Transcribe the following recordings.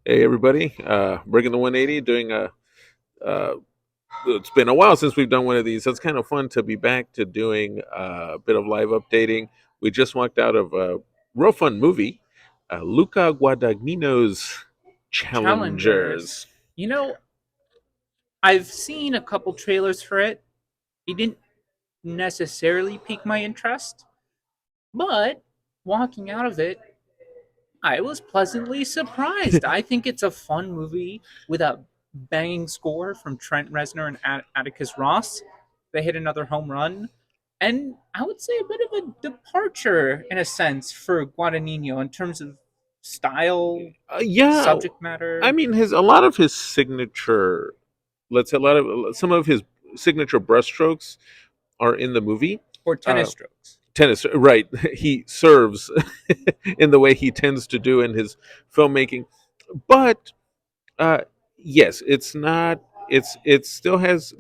Hey everybody, breaking the 180, doing a. It's been a while since we've done one of these, so it's kind of fun to be back to doing a bit of live updating. We just walked out of a real fun movie, Luca Guadagnino's Challengers. Challengers. You know, I've seen a couple trailers for it. It didn't necessarily pique my interest, but walking out of it, I was pleasantly surprised. I think it's a fun movie with a banging score from Trent Reznor and Atticus Ross. They hit another home run. And I would say a bit of a departure, in a sense, for Guadagnino in terms of style, Yeah, subject I matter, mean his a lot of his signature, let's say a lot of some of his signature brushstrokes are in the movie. or Uh, tennis strokes. Tennis, right? He serves in the way he tends to do in his filmmaking, but uh, yes, it's not. It still has,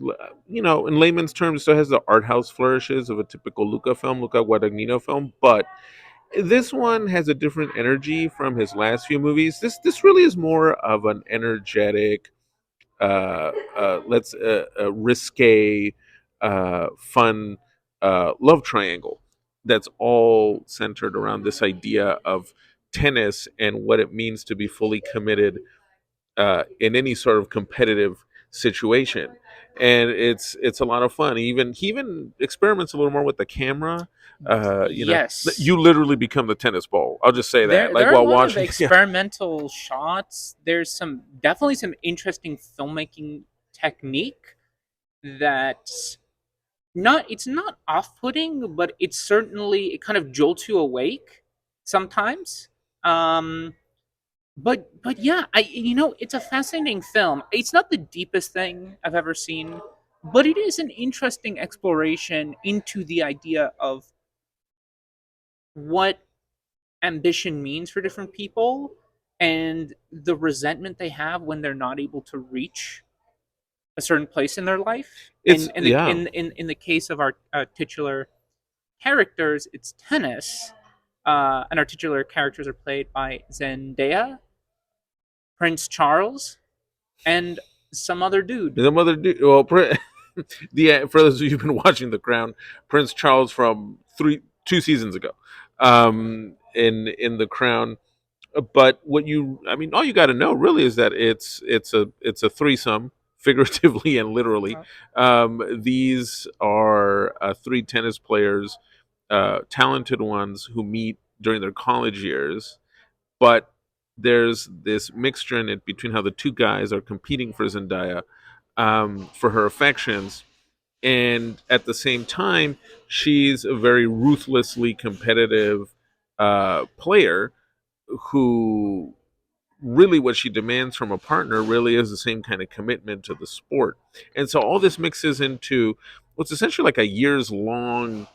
in layman's terms, it still has the art house flourishes of a typical Luca Guadagnino film, but this one has a different energy from his last few movies. This really is more of an energetic, let's risque, fun love triangle that's all centered around this idea of tennis and what it means to be fully committed in any sort of competitive situation. And it's a lot of fun. He even experiments a little more with the camera. Yes. You literally become the tennis ball. I'll just say that, There like are a while lot of watching. Yeah. experimental shots. There's some definitely some interesting filmmaking technique that not it's not off-putting, but it's certainly it kind of jolts you awake sometimes. Um but yeah, it's a fascinating film. It's not the deepest thing I've ever seen, but it is an interesting exploration into the idea of what ambition means for different people and the resentment they have when they're not able to reach a certain place in their life. It's And yeah. in the case of our titular characters, it's tennis, and our titular characters are played by Zendaya, Prince Charles, and some other dude. The mother do well. The for those of you who've been watching The Crown, Prince Charles from 2 seasons ago, in The Crown. But I mean, all you got to know really is that it's a threesome, figuratively and literally. Uh, These are three tennis players, talented ones who meet during their college years, but there's this mixture in it between how the two guys are competing for Zendaya, for her affections, and at the same time, she's a very ruthlessly competitive player who really what she demands from a partner really is the same kind of commitment to the sport. And so all this mixes into what's essentially like a years long,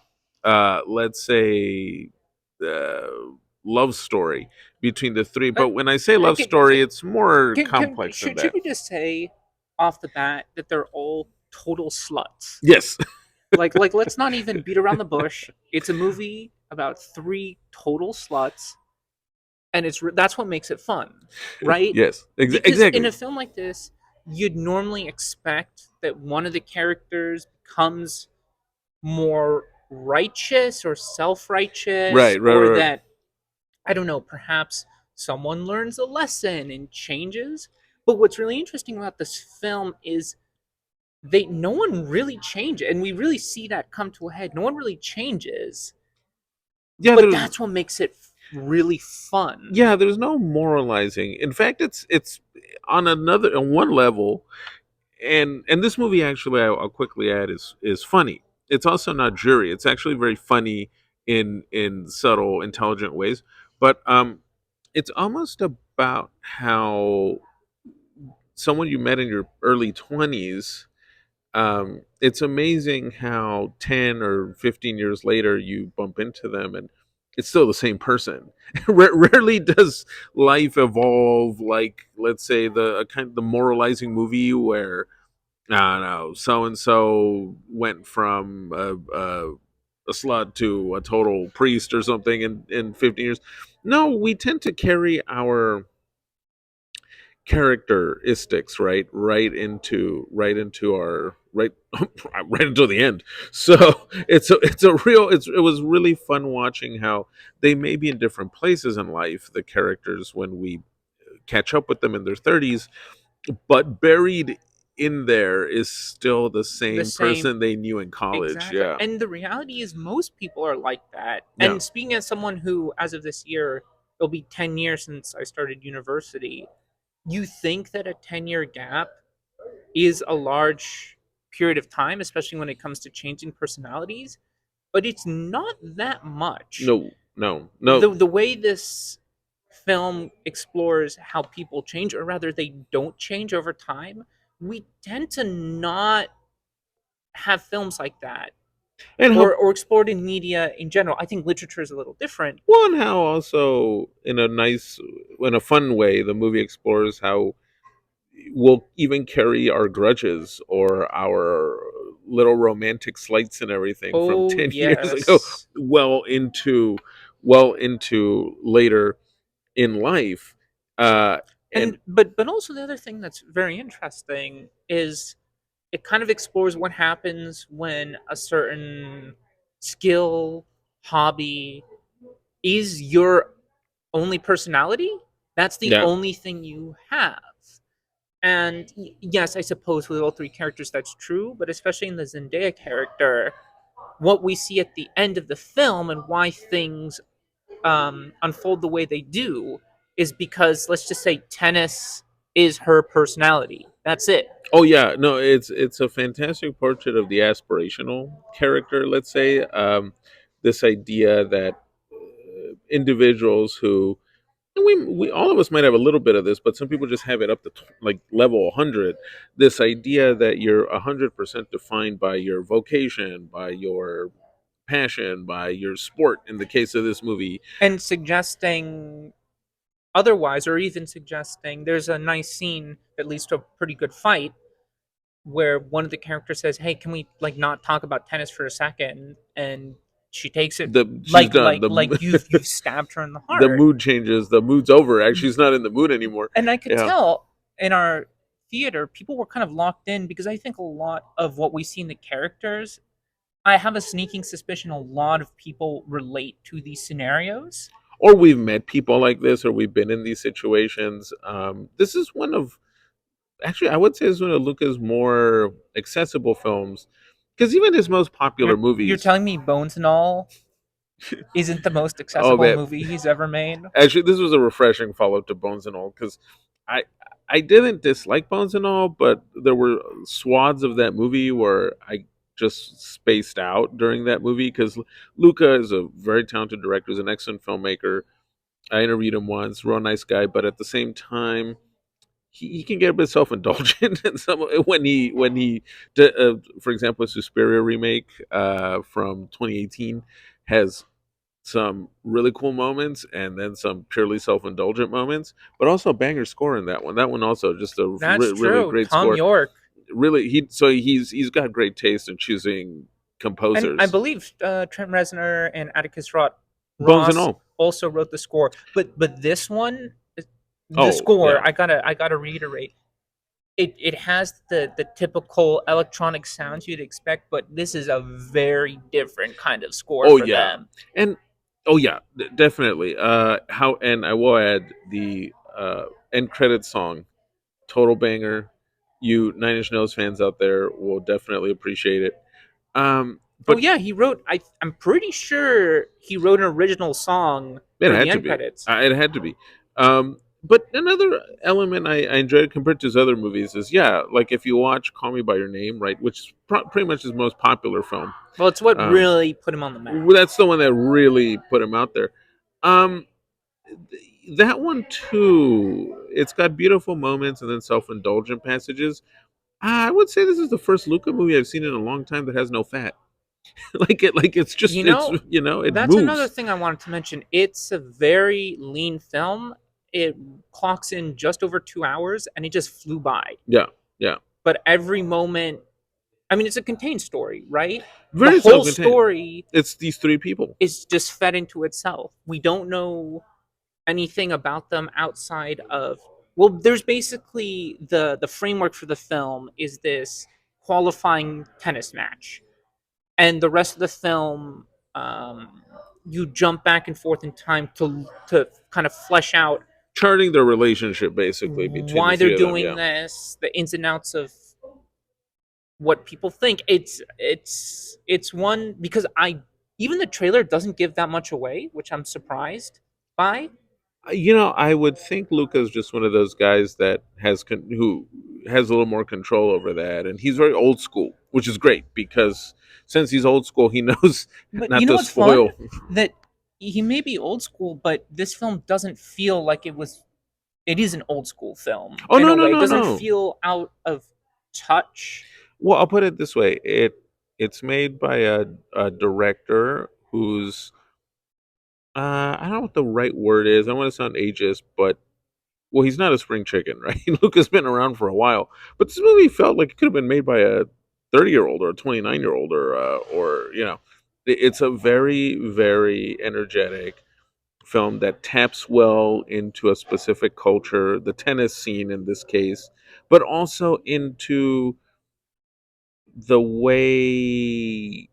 let's say, uh, love story between the three. uh, But when I say uh, love story, it's more complex than should that. we just say off the bat that they're all total sluts? Yes. Like let's not even beat around the bush. It's a movie about three total sluts, and that's what makes it fun, right? Yes. Because in Exactly. a film like this, you'd normally expect that one of the characters becomes more righteous or self-righteous, Right, right, or right. that, I don't know, perhaps someone learns a lesson and changes. But what's really interesting about this film is they no one really changes, and we really see that come to a head. No one really changes, Yeah, but there's that's what makes it really fun. yeah, there's no moralizing. In fact, it's on one level, and this movie actually I'll quickly add is funny. It's also not jury. It's actually very funny in subtle, intelligent ways. But it's almost about how someone you met in your early 20s, it's amazing how 10 or 15 years later you bump into them and it's still the same person. Rarely does life evolve like, let's say, the a kind of the moralizing movie where I don't know, so and so went from a slut to a total priest or something in 15 years. No, we tend to carry our characteristics right into our right until the end. So it's a real it was really fun watching how they may be in different places in life, the characters, when we catch up with them in their 30s, but buried in there is still the The same same. person they knew in college. Exactly. Yeah. And the reality is most people are like that. Yeah. And speaking as someone who, as of this year, it'll be 10 years since I started university, you think that a 10-year gap is a large period of time, especially when it comes to changing personalities, but it's not that much. No, no, The, no. the way this film explores how people change, or rather, they don't change over time, we tend to not have films like that And how or explored in media in general. I think literature is a little different. well, and how also in a fun way, the movie explores how we'll even carry our grudges or our little romantic slights and everything from Oh 10 years ago yes. well into later in life. Uh, and And but also the other thing that's very interesting is it kind of explores what happens when a certain skill, hobby is your only personality. That's the yeah, only thing you have. And yes, I suppose with all three characters that's true, but especially in the Zendaya character, what we see at the end of the film and why things unfold the way they do is because, let's just say, tennis is her personality. That's it. oh yeah, no, it's a fantastic portrait of the aspirational character. Let's say this idea that individuals who and we all of us might have a little bit of this, but some people just have it up to like level 100. This idea that you're 100% defined by your vocation, by your passion, by your sport. In the case of this movie, And suggesting otherwise, or even suggesting there's a nice scene that leads to a pretty good fight where one of the characters says, "Hey, can we like not talk about tennis for a second?" And she takes it she's done. like you've stabbed her in the The heart. mood changes. The mood's over. Actually, she's not in the mood anymore. And I could Yeah. tell in our theater, people were kind of locked in because I think a lot of what we see in the characters, I have a sneaking suspicion a lot of people relate to these scenarios. Or we've met people like this, or we've been in these situations. This is one of actually, I would say, it's one of Luca's more accessible films because even his most popular You're movies. telling me Bones and All isn't the most Oh accessible man, movie he's ever made? actually, this was a refreshing follow up to Bones and All because I I didn't dislike Bones and All, but there were swaths of that movie where I just spaced out during that movie because Luca is a very talented director, he's an excellent filmmaker. I interviewed him once, real nice guy, but at the same time, he can get a bit self indulgent and some when he for example, Suspiria remake from 2018 has some really cool moments and then some purely self-indulgent moments, but also a banger score in that one. That one also just a That's really true. great Tom score. York. Really, he's got great taste in choosing And I composers. believe Trent Reznor and Atticus Bones and Ross all. also wrote the score. But this one, the Oh score, yeah, I gotta reiterate, it has the typical electronic sounds you'd expect, but this is a very different kind of score oh for yeah, them. and oh yeah, definitely. How and I will add the end credit song, total banger. You Nine Inch Nails fans out there will definitely appreciate it. Oh But yeah, he wrote. I'm pretty sure he wrote an original song it for the had to end be. credits. It had to be. But another element I enjoyed compared to his other movies is, yeah, like if you watch Call Me by Your Name, right, which is pretty much his most popular film. Well, it's what Um, really put him on the map. that's the one that really put him out there. Um, that one too. It's got beautiful moments and then self-indulgent passages. I would say this is the first Luca movie I've seen in a long time that has no fat. Like it's just You it's know, it that's another moves. thing I wanted to mention. It's a very lean film. It clocks in just over 2 hours, and it just flew by. Yeah, yeah. But every moment, I mean, it's a contained story, right? The Very whole self-contained. story It's these three people. is just fed into itself. We don't know anything about them outside of Well, there's basically the framework for the film is this qualifying tennis match, and the rest of the film, um, you jump back and forth in time to kind of flesh out Charting the relationship basically between the why they're three of them. doing Yeah. this, the ins and outs of what people think. It's one because I even the trailer doesn't give that much away, which I'm surprised by. I would think Luca's just one of those guys that who has a little more control over that, and he's very old school, which is great because since he's old school, he knows But you not know to what's fun? spoil. That he may be old school, but this film doesn't feel like it was. It is an old school film Oh in no a no way. It no doesn't no. feel out of touch. Well, I'll put it this way: it's made by a director who's I don't know what the right word is. I don't want to sound ageist, but well, he's not a spring chicken, right? Luca's been around for a while, but this movie felt like it could have been made by a 30-year-old or a 29-year-old or it's a very very energetic film that taps well into a specific culture, the tennis scene in this case, but also into the way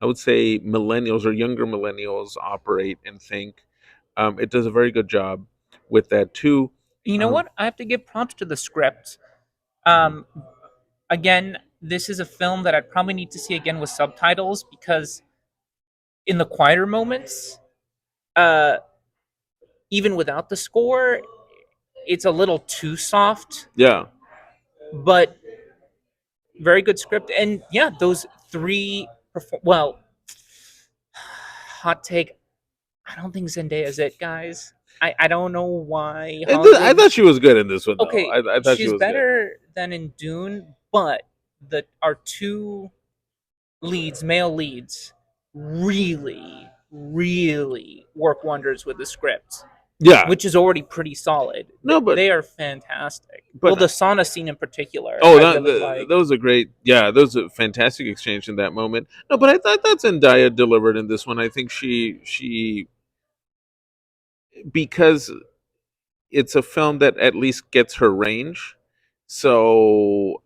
I would say millennials or younger millennials operate and think. It does a very good job with that too. You know Um, what? I have to give props to the script. mhm. Um, Again, this is a film that I'd probably need to see again with subtitles because in the quieter moments, uh, even without the score, it's a little too soft. Yeah, But very good script, and yeah, those three. Well, hot take. I don't think Zendaya's it, guys. I don't know why I Hollywood. thought she was good in this one though. Okay, I thought she she's was good. better than in Dune, but the our two leads, male leads, really work wonders with the script, Yeah, which is already pretty solid. no, but They are fantastic. Well, but the sauna scene in particular, oh, I really that liked. was a great, yeah, that was a fantastic exchange in that moment. No, but I thought that Zendaya delivered in this one. I think she because it's a film that at least gets her range, so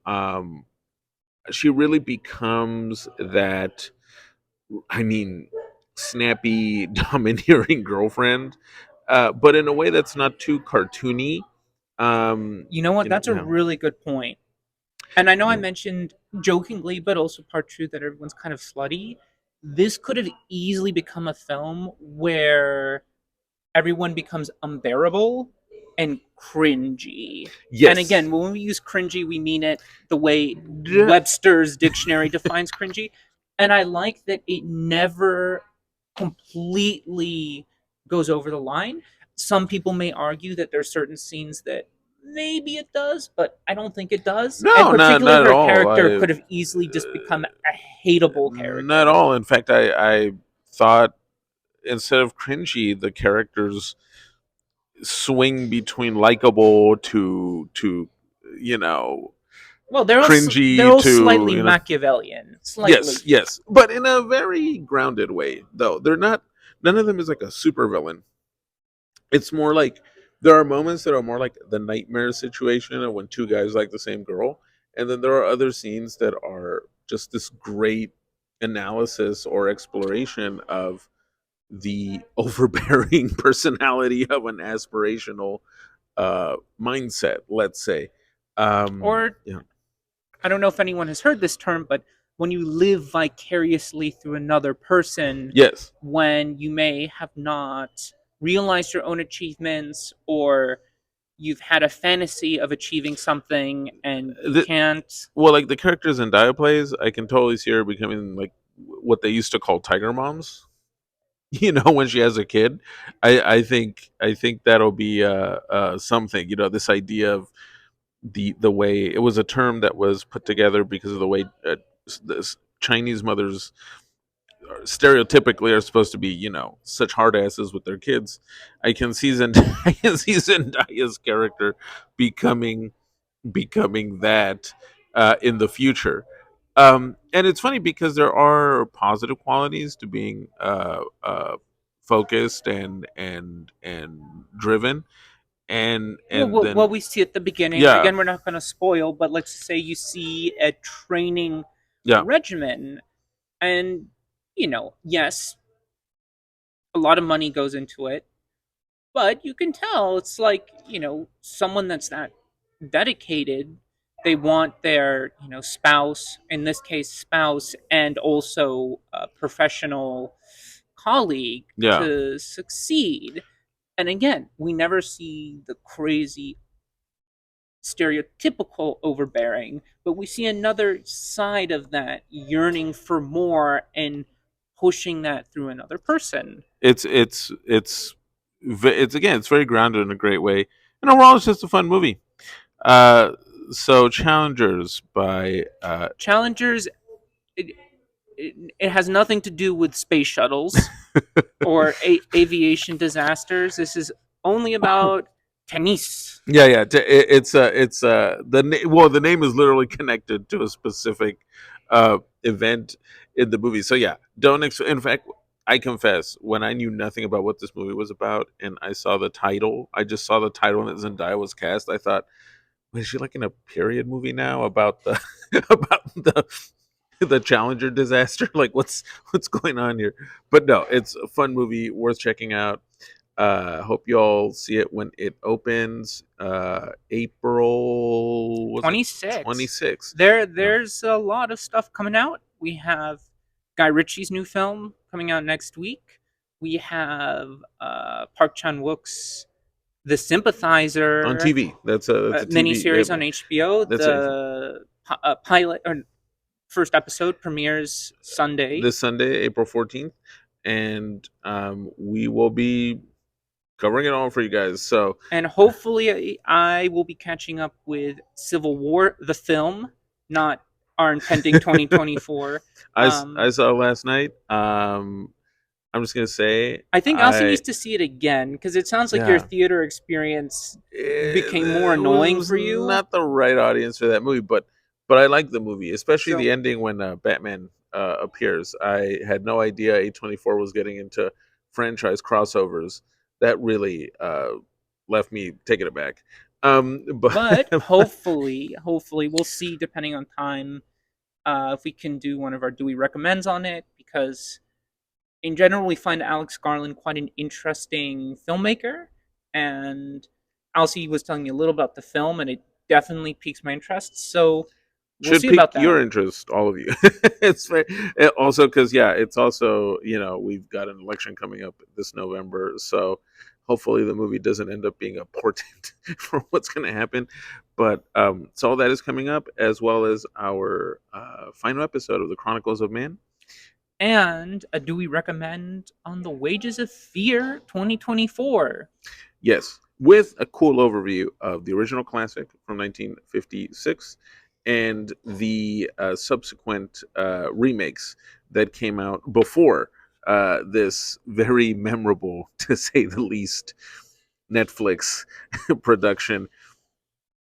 she really becomes that. I mean, snappy, domineering girlfriend, but in a way that's not too cartoony. You know what? That's a Yeah, really good point. And I know I yeah. mentioned jokingly, but also part true, that everyone's kind of slutty. This could have easily become a film where everyone becomes unbearable and cringy. And Yes. again, when we use cringy, we mean it the way Yeah. Webster's dictionary defines cringy. And I like that it never completely goes over the line. Some people may argue that there's certain scenes that maybe it does, but I don't think it does. And No, particularly not at her all. character could have easily just become a hateable Not at character. all. In fact, I thought instead of cringy, the characters swing between likable to you know Well, they're cringy all to slightly Machiavellian, yes, slightly. yes, but in a very grounded way. Though they're not. None of them is like a super villain. It's more like there are moments that are more like the nightmare situation of when two guys like the same girl, and then there are other scenes that are just this great analysis or exploration of the overbearing personality of an aspirational mindset, let's say. Or Yeah. I don't know if anyone has heard this term, but when you live vicariously through another person, Yes. when you may have not realized your own achievements, or you've had a fantasy of achieving something and you The, can't. well, like the characters in Dia plays, I can totally see her becoming like what they used to call tiger moms. When she has a kid, I think that'll be something. This idea of the way it was a term that was put together because of the way this Chinese mothers stereotypically are supposed to be, such hard asses with their kids. I can see Zendaya's character becoming becoming that in the future. And it's funny because there are positive qualities to being focused and driven. and then What we see at the beginning, yeah, again, we're not going to spoil, but let's say you see a training yeah, regimen, and yes, a lot of money goes into it, but you can tell it's like someone that's that dedicated. They want their spouse, in this case spouse, and also a professional colleague yeah. to succeed. And again, we never see the crazy stereotypical overbearing, but we see another side of that yearning for more and pushing that through another person. It's again, it's very grounded in a great way, and overall, it's just a fun movie. Uh, so Challengers by Challengers, it, it has nothing to do with space shuttles or aviation disasters. This is only about tennis. yeah, yeah. It's well, the name is literally connected to a specific event in the movie. So yeah, don't. In fact, I confess, when I knew nothing about what this movie was about, and I saw the title, I just saw the title and that Zendaya was cast. I thought, wait, is she like in a period movie now about the about the Challenger disaster? Like, what's going on here? But no, it's a fun movie worth checking out. Hope you all see it when it opens. April was it 26. 26? Yeah. There's a lot of stuff coming out. We have Guy Ritchie's new film coming out next week. We have Park Chan Wook's The On Sympathizer TV. That's a TV. miniseries on HBO. That's it. The pilot or first episode premieres Sunday, This Sunday, April 14th, and we will be covering it all for you guys. So and hopefully I will be catching up with Civil War, the film, not our impending 2024. I saw it last night. I'm just gonna say I think Elsie I needs to see it again because it sounds like your yeah. theater experience became more It annoying was for you. not the right audience for that movie, but I like the movie, especially So, the ending when Batman appears. I had no idea A24 was getting into franchise crossovers. That really left me taken aback. But but hopefully, we'll see depending on time if we can do one of our Do We Recommends on it because in general we find Alex Garland quite an interesting filmmaker, and Elsie was telling me a little about the film, and it definitely piques my interest. So we'll should see about pique that. your interest, all of you. It's very, also because yeah, it's also we've got an election coming up this November, so hopefully the movie doesn't end up being a portent for what's going to happen. But so all that is coming up, as well as our final episode of the Chronicles of Man. And a Do We Recommend on The Wages of Fear 2024. Yes, with a cool overview of the original classic from 1956 and the subsequent remakes that came out before this very memorable, to say the least, Netflix production.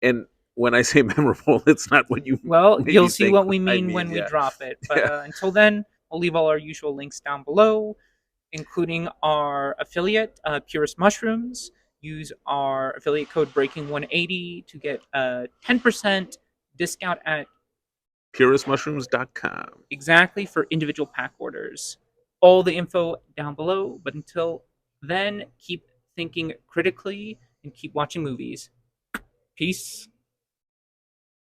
And when I say memorable, it's not what you Well, maybe you'll see think what we I mean mean. when we Yeah, drop it. But yeah. until then, we'll leave all our usual links down below, including our affiliate, Purist Mushrooms. Use our affiliate code Breaking180 to get a 10% discount at Puristmushrooms.com. exactly for individual pack orders. All the info down below. But until then, keep thinking critically and keep watching movies. Peace.